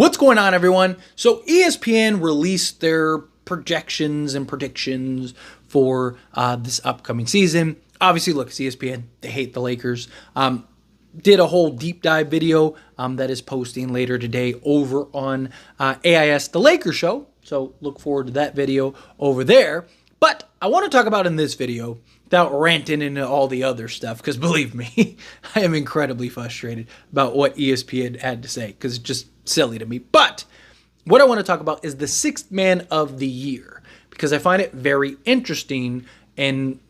What's going on, everyone? So ESPN released their projections and predictions for this upcoming season. Obviously, look, it's ESPN. They hate the Lakers. Did a whole deep dive video that is posting later today over on AIS The Lakers Show. So look forward to that video over there. But I want to talk about in this video, without ranting into all the other stuff, because believe me, I am incredibly frustrated about what ESPN had to say, because it's just silly to me. But what I want to talk about is the sixth man of the year, because I find it very interesting in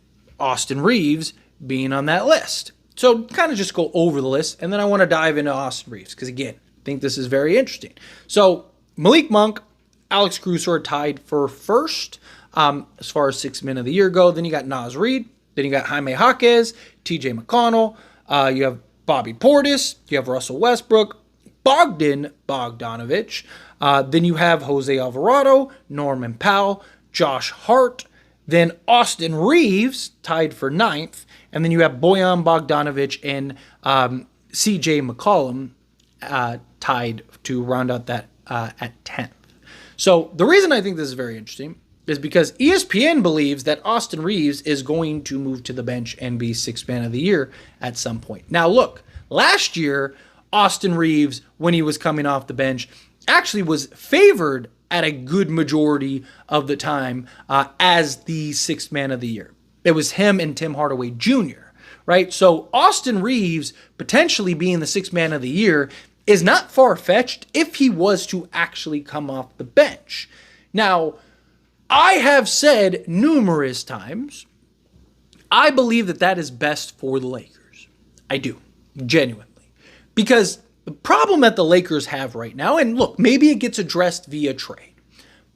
Austin Reaves being on that list. So kind of just go over the list, and then I want to dive into Austin Reaves, because again, I think this is very interesting. So Malik Monk, Alex Caruso are tied for first as far as sixth man of the year go. Then you got Naz Reid. Then you got Jaime Jaquez, TJ McConnell. You have Bobby Portis. You have Russell Westbrook, Bogdan Bogdanovic. Then you have Jose Alvarado, Norman Powell, Josh Hart. Then Austin Reaves tied for ninth. And then you have Bojan Bogdanovic and CJ McCollum tied to round out that at 10th. So the reason I think this is very interesting is because ESPN believes that Austin Reaves is going to move to the bench and be sixth man of the year at some point. Now look, last year, Austin Reaves, when he was coming off the bench, actually was favored at a good majority of the time as the sixth man of the year. It was him and Tim Hardaway Jr., right? So Austin Reaves potentially being the sixth man of the year is not far-fetched if he was to actually come off the bench. Now, I have said numerous times, I believe that that is best for the Lakers. I do, genuinely. Because the problem that the Lakers have right now, and look, maybe it gets addressed via trade.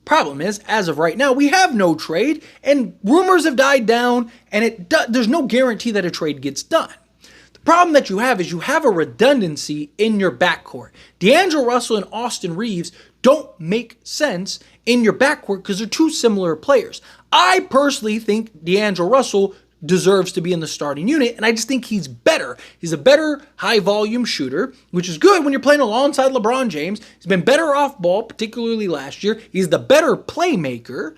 Problem is, as of right now, we have no trade, and rumors have died down, and there's no guarantee that a trade gets done. The problem that you have is you have a redundancy in your backcourt. D'Angelo Russell and Austin Reaves don't make sense in your backcourt because they're two similar players. I personally think D'Angelo Russell deserves to be in the starting unit, and I just think he's better. He's a better high-volume shooter, which is good when you're playing alongside LeBron James. He's been better off ball, particularly last year. He's the better playmaker.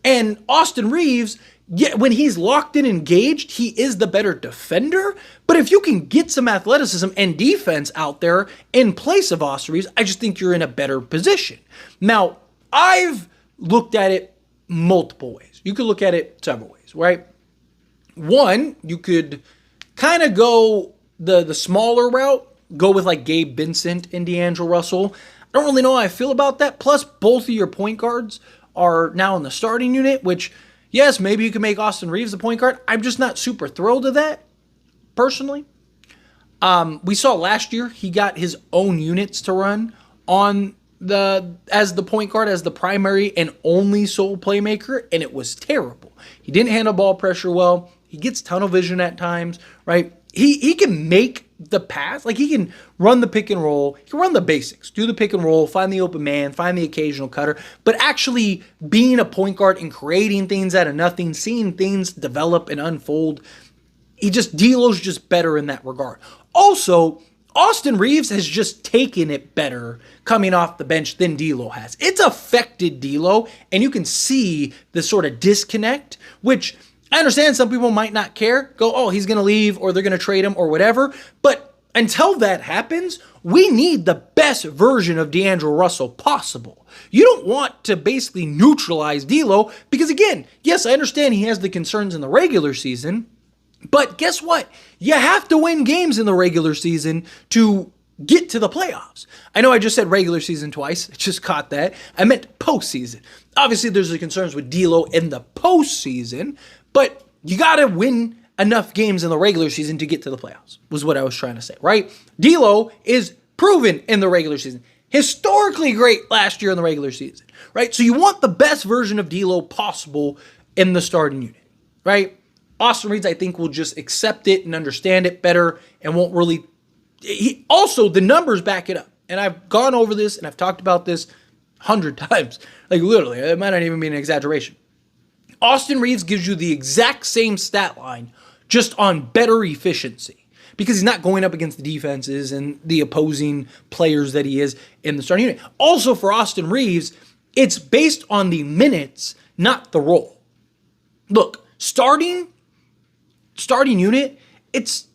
And Austin Reaves, yeah, when he's locked in engaged, he is the better defender. But if you can get some athleticism and defense out there in place of Austin Reaves, I just think you're in a better position. Now, I've looked at it multiple ways. You could look at it several ways, right? One, you could kind of go the smaller route, go with like Gabe Vincent and D'Angelo Russell. I don't really know how I feel about that. Plus, both of your point guards are now in the starting unit, which, yes, maybe you can make Austin Reaves the point guard. I'm just not super thrilled with that, personally. We saw last year he got his own units to run on as the point guard, as the primary and only sole playmaker, and it was terrible. He didn't handle ball pressure well. He gets tunnel vision at times, right? He can make the pass. Like, he can run the pick and roll. He can run the basics. Do the pick and roll, find the open man, find the occasional cutter. But actually being a point guard and creating things out of nothing, seeing things develop and unfold, D'Lo's just better in that regard. Also, Austin Reaves has just taken it better coming off the bench than D'Lo has. It's affected D'Lo, and you can see the sort of disconnect, which I understand some people might not care. Go, oh, he's going to leave, or they're going to trade him, or whatever. But until that happens, we need the best version of D'Angelo Russell possible. You don't want to basically neutralize D'Lo because, again, yes, I understand he has the concerns in the regular season, but guess what? You have to win games in the regular season to get to the playoffs. I know I just said regular season twice. I just caught that. I meant postseason. Obviously, there's the concerns with D'Lo in the postseason, but you got to win enough games in the regular season to get to the playoffs, was what I was trying to say, right? D'Lo is proven in the regular season. Historically great last year in the regular season, right? So you want the best version of D'Lo possible in the starting unit, right? Austin Reaves, I think, will just accept it and understand it better and won't really... Also, the numbers back it up. And I've gone over this and I've talked about this 100 times. Like, literally, it might not even be an exaggeration. Austin Reaves gives you the exact same stat line, just on better efficiency. because he's not going up against the defenses and the opposing players that he is in the starting unit. Also for Austin Reaves, it's based on the minutes, not the role. Look, starting unit, it's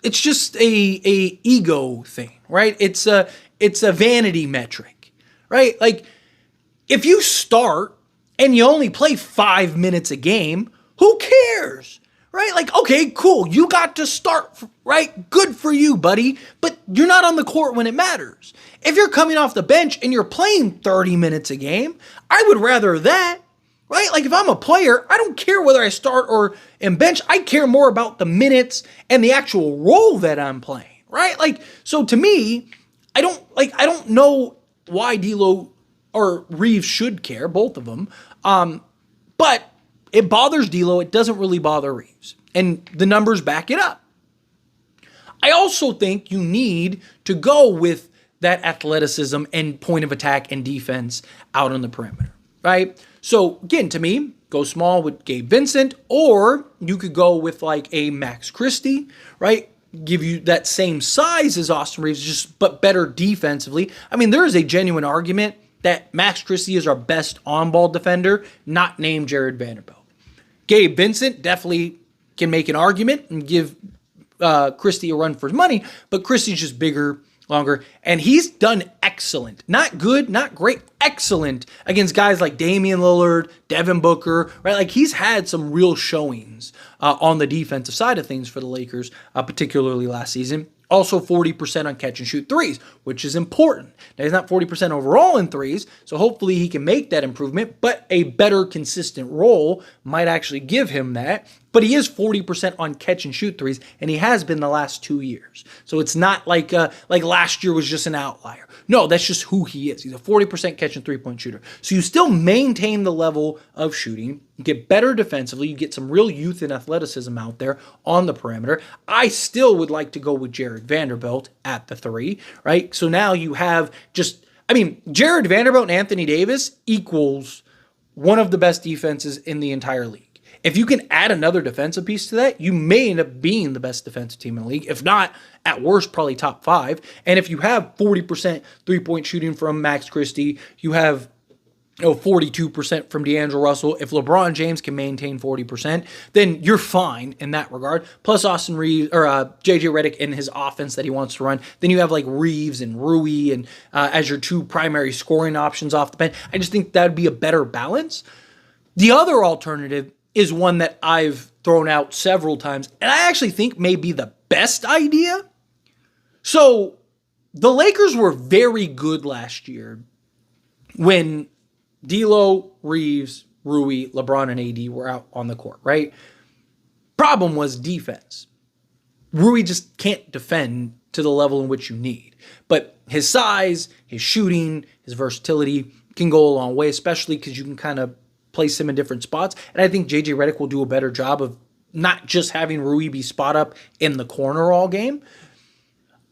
just a ego thing, right? It's a vanity metric, right? Like if you start and you only play 5 minutes a game, who cares? Right? Like, okay, cool. You got to start, right? Good for you, buddy. But you're not on the court when it matters. If you're coming off the bench and you're playing 30 minutes a game, I would rather that, right? Like if I'm a player, I don't care whether I start or am bench. I care more about the minutes and the actual role that I'm playing, right? Like, so to me, I don't know why D'Lo or Reaves should care, both of them. But it bothers D'Lo. It doesn't really bother Reaves. And the numbers back it up. I also think you need to go with that athleticism and point of attack and defense out on the perimeter, right? So again, to me, go small with Gabe Vincent, or you could go with like a Max Christie, right? Give you that same size as Austin Reaves, but better defensively. I mean, there is a genuine argument that Max Christie is our best on-ball defender, not named Jared Vanderbilt. Gabe Vincent definitely can make an argument and give Christie a run for his money, but Christie's just bigger, longer, and he's done excellent. Not good, not great, excellent against guys like Damian Lillard, Devin Booker, right? Like he's had some real showings on the defensive side of things for the Lakers, particularly last season. Also 40% on catch and shoot threes, which is important. Now, he's not 40% overall in threes, so hopefully he can make that improvement, but a better consistent role might actually give him that. But he is 40% on catch and shoot threes, and he has been the last 2 years. So it's not like last year was just an outlier. No, that's just who he is. He's a 40% catch and three-point shooter. So you still maintain the level of shooting. You get better defensively. You get some real youth and athleticism out there on the perimeter. I still would like to go with Jared Vanderbilt at the 3, right? So now you have Jared Vanderbilt and Anthony Davis equals one of the best defenses in the entire league. If you can add another defensive piece to that, you may end up being the best defensive team in the league. If not, at worst, probably top 5. And if you have 40% three-point shooting from Max Christie, you have 42% from D'Angelo Russell. If LeBron James can maintain 40%, then you're fine in that regard. Plus Austin Reaves or JJ Redick in his offense that he wants to run. Then you have like Reaves and Rui and as your 2 primary scoring options off the bench. I just think that would be a better balance. The other alternative is one that I've thrown out several times, and I actually think may be the best idea. So the Lakers were very good last year when D'Lo, Reaves, Rui, LeBron, and AD were out on the court, right? Problem was defense. Rui just can't defend to the level in which you need. But his size, his shooting, his versatility can go a long way, especially because you can kind of place him in different spots. And I think JJ Redick will do a better job of not just having Rui be spot up in the corner all game.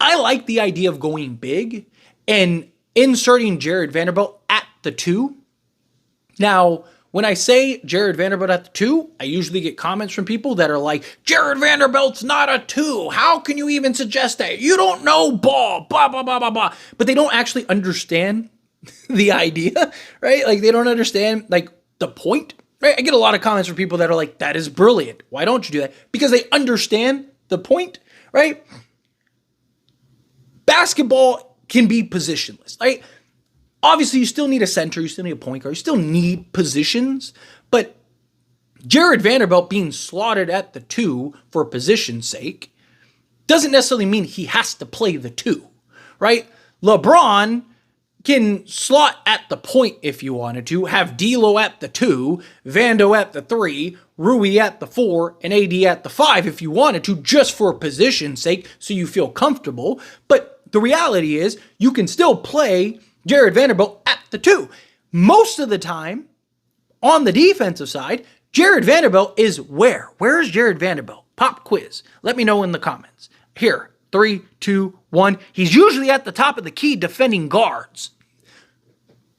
I like the idea of going big and inserting Jared Vanderbilt at the 2. Now, when I say Jared Vanderbilt at the 2, I usually get comments from people that are like, Jared Vanderbilt's not a 2. How can you even suggest that? You don't know ball, blah, blah, blah, blah, blah. But they don't actually understand the idea, right? Like they don't understand like the point, right? I get a lot of comments from people that are like, that is brilliant. Why don't you do that? Because they understand the point, right? Basketball can be positionless, right? Obviously, you still need a center, you still need a point guard, you still need positions, but Jared Vanderbilt being slotted at the 2 for position's sake doesn't necessarily mean he has to play the 2, right? LeBron can slot at the point if you wanted to, have D'Lo at the 2, Vando at the 3, Rui at the 4, and AD at the 5 if you wanted to, just for position's sake, so you feel comfortable. But the reality is, you can still play Jared Vanderbilt at the 2. Most of the time, on the defensive side, Jared Vanderbilt is where? Where is Jared Vanderbilt? Pop quiz. Let me know in the comments. Here, 3, 2, 1. He's usually at the top of the key defending guards.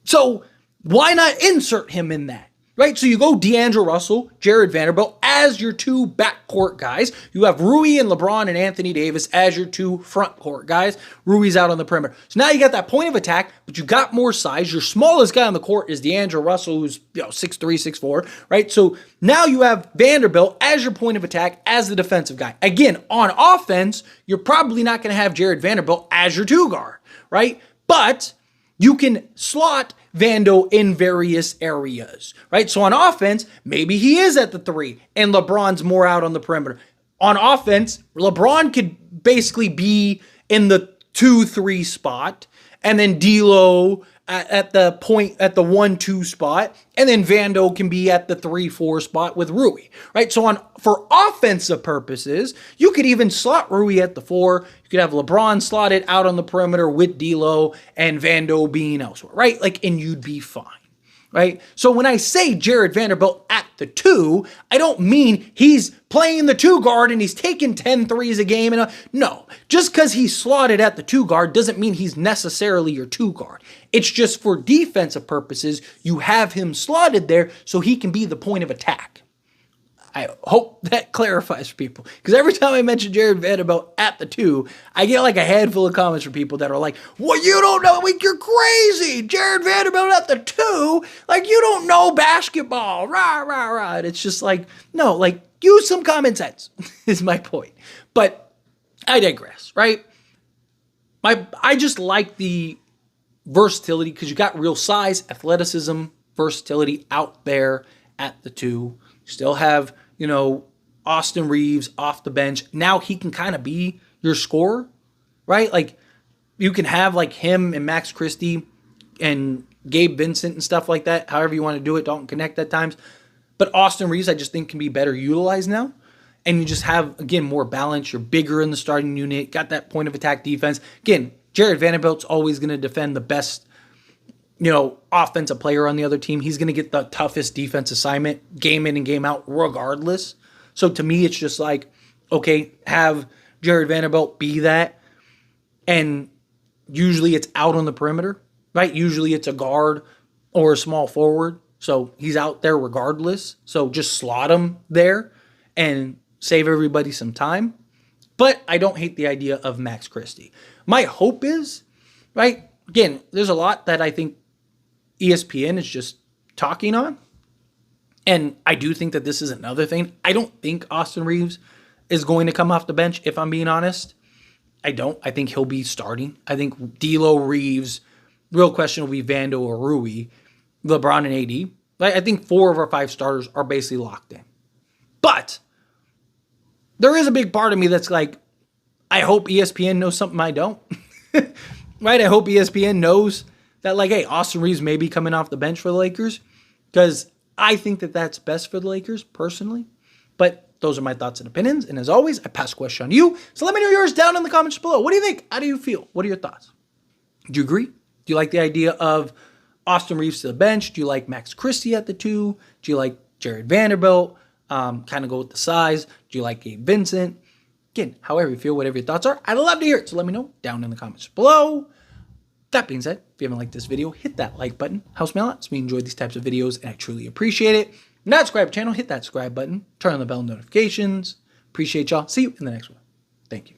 So why not insert him in that? right? So you go D'Angelo Russell, Jared Vanderbilt as your two backcourt guys. You have Rui and LeBron and Anthony Davis as your two front court guys. Rui's out on the perimeter. So now you got that point of attack, but you got more size. Your smallest guy on the court is D'Angelo Russell, who's 6'3", 6'4", right? So now you have Vanderbilt as your point of attack, as the defensive guy. Again, on offense, you're probably not going to have Jared Vanderbilt as your two guard, right? But you can slot Vando in various areas, right? So on offense, maybe he is at the 3 and LeBron's more out on the perimeter. On offense, LeBron could basically be in the 2-3 spot, and then D'Lo at the 1-2 spot, and then Vando can be at the 3-4 spot with Rui, right? So for offensive purposes, you could even slot Rui at the 4. You could have LeBron slotted out on the perimeter with D'Lo and Vando being elsewhere, right? And you'd be fine, right? So when I say Jared Vanderbilt at the 2, I don't mean he's playing the 2 guard and he's taking 10 threes a game. No, just because he's slotted at the 2 guard doesn't mean he's necessarily your 2 guard. It's just for defensive purposes, you have him slotted there so he can be the point of attack. I hope that clarifies for people. Because every time I mention Jared Vanderbilt at the 2, I get a handful of comments from people that are like, well, you don't know, you're crazy. Jared Vanderbilt at the 2, you don't know basketball. Rah, rah, rah. And it's just no, use some common sense is my point. But I digress, right? I just like the versatility because you got real size, athleticism, versatility out there at the 2. You still have, Austin Reaves off the bench. Now he can kind of be your scorer, right? You can have him and Max Christie and Gabe Vincent and stuff like that, however you want to do it. Don't connect at times. But Austin Reaves, I just think, can be better utilized now. And you just have, again, more balance. You're bigger in the starting unit. Got that point of attack defense. Again, Jared Vanderbilt's always going to defend the best, offensive player on the other team. He's going to get the toughest defense assignment, game in and game out, regardless. So to me, it's just okay, have Jared Vanderbilt be that. And usually it's out on the perimeter, right? Usually it's a guard or a small forward. So he's out there regardless. So just slot him there and save everybody some time. But I don't hate the idea of Max Christie. My hope is, right, again, there's a lot that I think ESPN is just talking on. And I do think that this is another thing. I don't think Austin Reaves is going to come off the bench, if I'm being honest. I don't. I think he'll be starting. I think D'Lo, Reaves, real question will be Vando or Rui, LeBron and AD. I think 4 of our 5 starters are basically locked in. But there is a big part of me that's I hope ESPN knows something I don't. Right? I hope ESPN knows that, hey, Austin Reaves may be coming off the bench for the Lakers, because I think that that's best for the Lakers, personally. But those are my thoughts and opinions. And as always, I pass the question on to you. So let me know yours down in the comments below. What do you think? How do you feel? What are your thoughts? Do you agree? Do you like the idea of Austin Reaves to the bench? Do you like Max Christie at the 2? Do you like Jared Vanderbilt? Kind of go with the size. Do you like Gabe Vincent? Again, however you feel, whatever your thoughts are, I'd love to hear it. So let me know down in the comments below. That being said, if you haven't liked this video, hit that like button. Helps me a lot. So we enjoy these types of videos, and I truly appreciate it. If you're not subscribed to the channel, hit that subscribe button. Turn on the bell notifications. Appreciate y'all. See you in the next one. Thank you.